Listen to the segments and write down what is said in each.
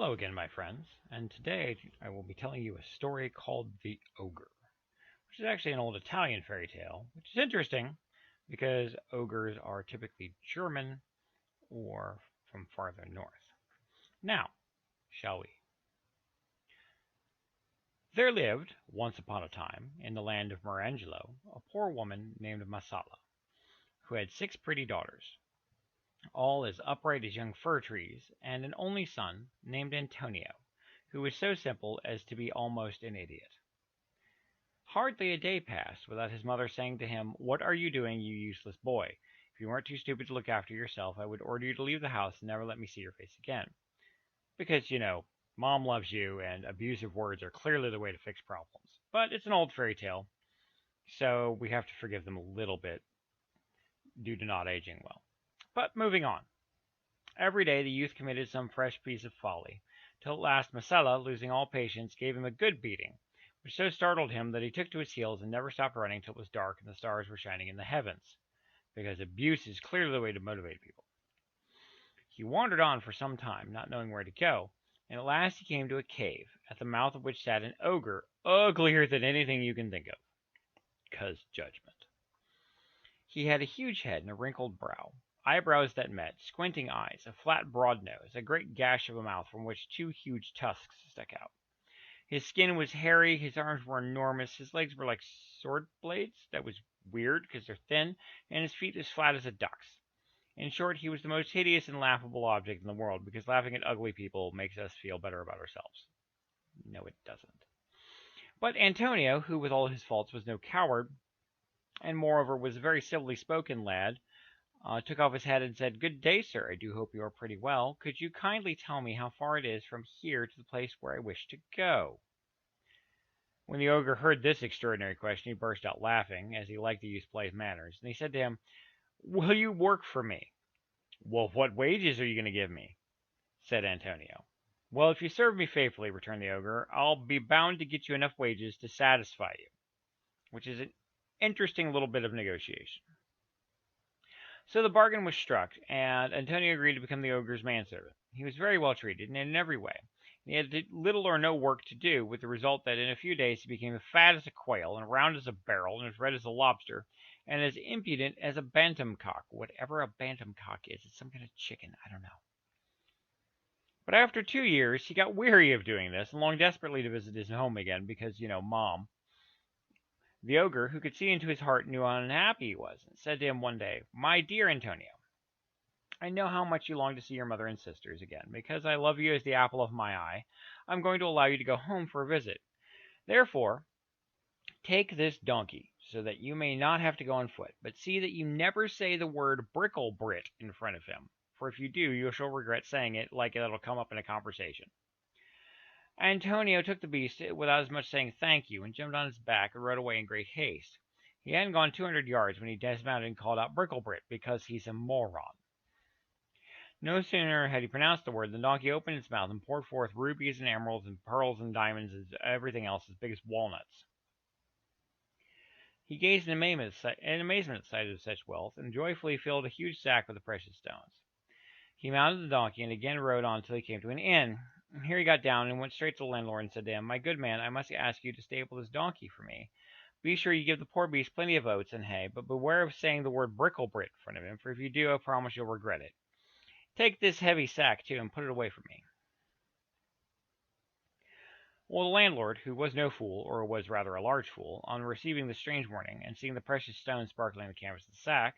Hello again, my friends, and today I will be telling you a story called The Ogre, which is actually an old Italian fairy tale, which is interesting because ogres are typically German or from farther north. Now, shall we? There lived, once upon a time, in the land of Mirangelo, a poor woman named Masala, who had 6 pretty daughters, all as upright as young fir trees, and an only son named Antonio, who was so simple as to be almost an idiot. Hardly a day passed without his mother saying to him, "What are you doing, you useless boy? If you weren't too stupid to look after yourself, I would order you to leave the house and never let me see your face again." Because, Mom loves you, and abusive words are clearly the way to fix problems. But it's an old fairy tale, so we have to forgive them a little bit due to not aging well. But moving on. Every day the youth committed some fresh piece of folly, till at last Masella, losing all patience, gave him a good beating, which so startled him that he took to his heels and never stopped running till it was dark and the stars were shining in the heavens, because abuse is clearly the way to motivate people. He wandered on for some time, not knowing where to go, and at last he came to a cave, at the mouth of which sat an ogre, uglier than anything you can think of, 'cause judgment. He had a huge head and a wrinkled brow, eyebrows that met, squinting eyes, a flat, broad nose, a great gash of a mouth from which 2 huge tusks stuck out. His skin was hairy, his arms were enormous, his legs were like sword blades. That was weird because they're thin, and his feet as flat as a duck's. In short, he was the most hideous and laughable object in the world, because laughing at ugly people makes us feel better about ourselves. No, it doesn't. But Antonio, who with all his faults was no coward, and moreover was a very civilly spoken lad, took off his hat and said, "Good day, sir. I do hope you are pretty well. Could you kindly tell me how far it is from here to the place where I wish to go?" When the ogre heard this extraordinary question, he burst out laughing, as he liked the youth's polite manners, and he said to him, "Will you work for me?" "Well, what wages are you going to give me?" said Antonio. "Well, if you serve me faithfully," returned the ogre, "I'll be bound to get you enough wages to satisfy you," which is an interesting little bit of negotiation. So the bargain was struck, and Antonio agreed to become the ogre's manservant. He was very well treated, and in every way. He had little or no work to do, with the result that in a few days he became as fat as a quail, and round as a barrel, and as red as a lobster, and as impudent as a bantam cock. Whatever a bantam cock is, it's some kind of chicken. I don't know. But after 2 years, he got weary of doing this, and longed desperately to visit his home again, because, Mom. The ogre, who could see into his heart, knew how unhappy he was, and said to him one day, "My dear Antonio, I know how much you long to see your mother and sisters again. Because I love you as the apple of my eye, I'm going to allow you to go home for a visit. Therefore, take this donkey, so that you may not have to go on foot, but see that you never say the word Bricklebrit in front of him, for if you do, you shall regret saying it, like it'll come up in a conversation." Antonio took the beast without as much saying thank you, and jumped on his back and rode away in great haste. He hadn't gone 200 yards when he dismounted and called out, "Bricklebrit," because he's a moron. No sooner had he pronounced the word than the donkey opened its mouth and poured forth rubies and emeralds and pearls and diamonds and everything else as big as walnuts. He gazed in amazement at the sight of such wealth, and joyfully filled a huge sack with the precious stones. He mounted the donkey and again rode on till he came to an inn. Here he got down and went straight to the landlord and said to him, "My good man, I must ask you to stable this donkey for me. Be sure you give the poor beast plenty of oats and hay, but beware of saying the word Bricklebrit in front of him, for if you do, I promise you'll regret it. Take this heavy sack, too, and put it away from me." Well, the landlord, who was no fool, or was rather a large fool, on receiving this strange warning, and seeing the precious stones sparkling in the canvas of the sack,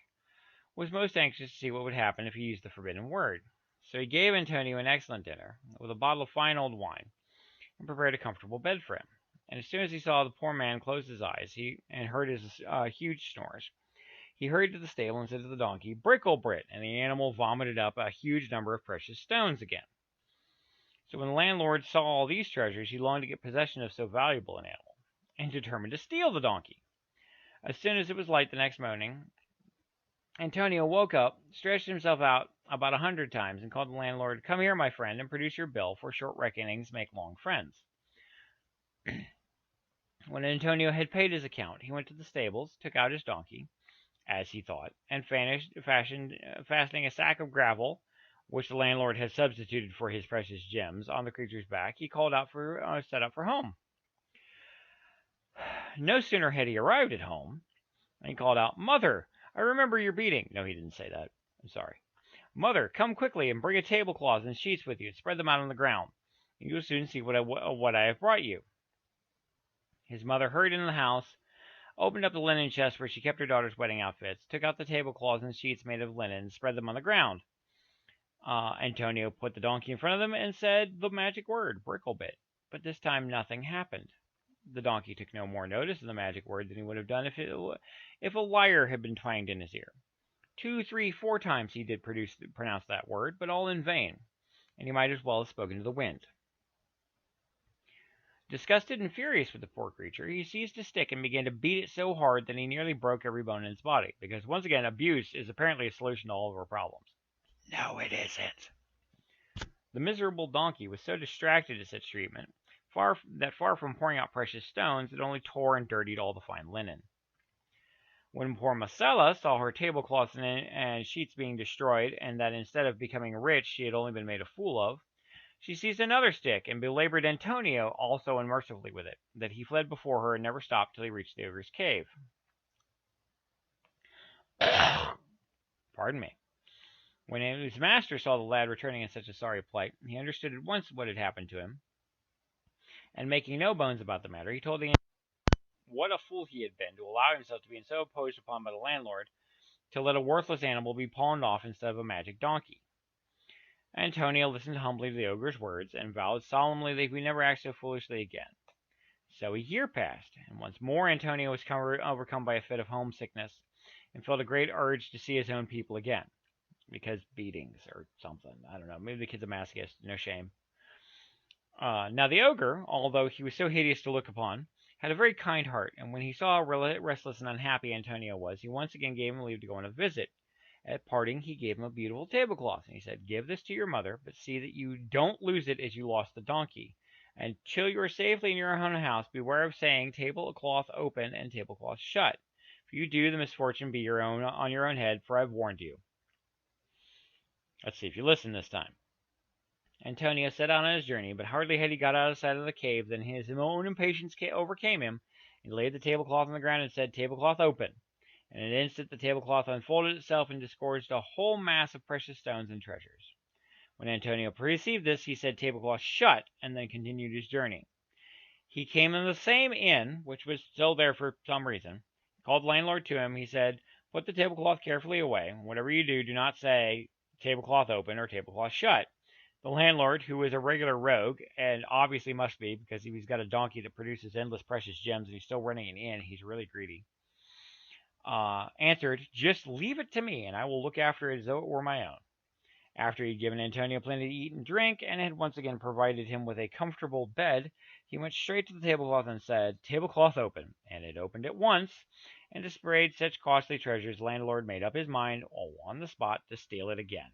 was most anxious to see what would happen if he used the forbidden word. So he gave Antonio an excellent dinner, with a bottle of fine old wine, and prepared a comfortable bed for him. And as soon as he saw the poor man close his eyes, and heard his huge snores, he hurried to the stable and said to the donkey, "Bricklebrit," and the animal vomited up a huge number of precious stones again. So when the landlord saw all these treasures, he longed to get possession of so valuable an animal, and determined to steal the donkey. As soon as it was light the next morning, Antonio woke up, stretched himself out about 100 times, and called the landlord, "Come here, my friend, and produce your bill, for short reckonings make long friends." When Antonio had paid his account, he went to the stables, took out his donkey, as he thought, and fastening a sack of gravel which the landlord had substituted for his precious gems, on the creature's back, he called out set out for home. No sooner had he arrived at home than he called out, "Mother, I remember your beating." No, he didn't say that. I'm sorry. "Mother, come quickly and bring a tablecloth and sheets with you and spread them out on the ground. You will soon see what I have brought you." His mother hurried into the house, opened up the linen chest where she kept her daughter's wedding outfits, took out the tablecloths and sheets made of linen, and spread them on the ground. Antonio put the donkey in front of them and said the magic word, "Bricklebit." But this time nothing happened. The donkey took no more notice of the magic word than he would have done if a lyre had been twanged in his ear. 2, 3, 4 times he did pronounce that word, but all in vain, and he might as well have spoken to the wind. Disgusted and furious with the poor creature, he seized a stick and began to beat it so hard that he nearly broke every bone in its body, because once again, abuse is apparently a solution to all of our problems. No, it isn't. The miserable donkey was so distracted at such treatment, far from pouring out precious stones, it only tore and dirtied all the fine linen. When poor Marcella saw her tablecloths and sheets being destroyed, and that instead of becoming rich she had only been made a fool of, she seized another stick and belabored Antonio also unmercifully with it, that he fled before her and never stopped till he reached the ogre's cave. Pardon me. When his master saw the lad returning in such a sorry plight, he understood at once what had happened to him, and making no bones about the matter, he told the what a fool he had been to allow himself to be so imposed upon by the landlord to let a worthless animal be pawned off instead of a magic donkey. Antonio listened humbly to the ogre's words, and vowed solemnly that he would never act so foolishly again. So a year passed, and once more Antonio was overcome by a fit of homesickness, and felt a great urge to see his own people again, because beatings or something. I don't know. Maybe the kid's a masochist. No shame. Now the ogre, although he was so hideous to look upon, had a very kind heart, and when he saw how restless and unhappy Antonio was, he once again gave him leave to go on a visit. At parting, he gave him a beautiful tablecloth, and he said, "Give this to your mother, but see that you don't lose it as you lost the donkey. And till you are safely in your own house, beware of saying tablecloth open and tablecloth shut. If you do, the misfortune be on your own head, for I've warned you." Let's see if you listen this time. Antonio set out on his journey, but hardly had he got out of sight of the cave than his own impatience overcame him. He laid the tablecloth on the ground and said, "Tablecloth open." In an instant the tablecloth unfolded itself and disgorged a whole mass of precious stones and treasures. When Antonio perceived this, he said, "Tablecloth shut," and then continued his journey. He came in the same inn, which was still there for some reason. He called the landlord to him. He said, "Put the tablecloth carefully away. Whatever you do, do not say tablecloth open or tablecloth shut." The landlord, who was a regular rogue, and obviously must be because he's got a donkey that produces endless precious gems and he's still running an inn, he's really greedy, answered, "Just leave it to me, and I will look after it as though it were my own." After he had given Antonio plenty to eat and drink, and had once again provided him with a comfortable bed, he went straight to the tablecloth and said, "Tablecloth open," and it opened at once, and displayed such costly treasures the landlord made up his mind on the spot to steal it again.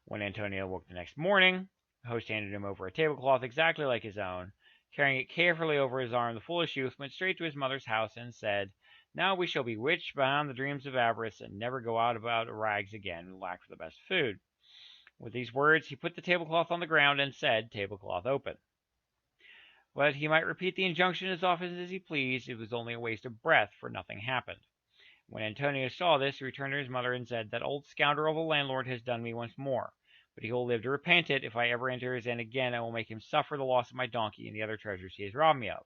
When Antonio woke the next morning, the host handed him over a tablecloth exactly like his own. Carrying it carefully over his arm, the foolish youth went straight to his mother's house and said, "Now we shall be witched beyond the dreams of avarice, and never go out about rags again and lack for the best food." With these words he put the tablecloth on the ground and said, "Tablecloth open." But he might repeat the injunction as often as he pleased, it was only a waste of breath, for nothing happened. When Antonio saw this, he returned to his mother and said, "That old scoundrel of a landlord has done me once more, but he will live to repent it. If I ever enter his inn again, I will make him suffer the loss of my donkey and the other treasures he has robbed me of."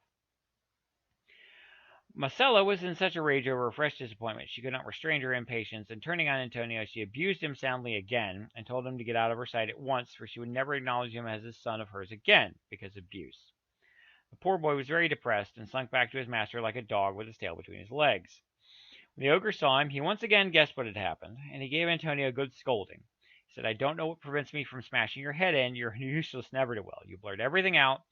Marcella was in such a rage over her fresh disappointment she could not restrain her impatience, and turning on Antonio, she abused him soundly again, and told him to get out of her sight at once, for she would never acknowledge him as a son of hers again, because of abuse. The poor boy was very depressed, and slunk back to his master like a dog with his tail between his legs. When the ogre saw him, he once again guessed what had happened, and he gave Antonio a good scolding. He said, "I don't know what prevents me from smashing your head in. You're useless never to will. You blurt everything out,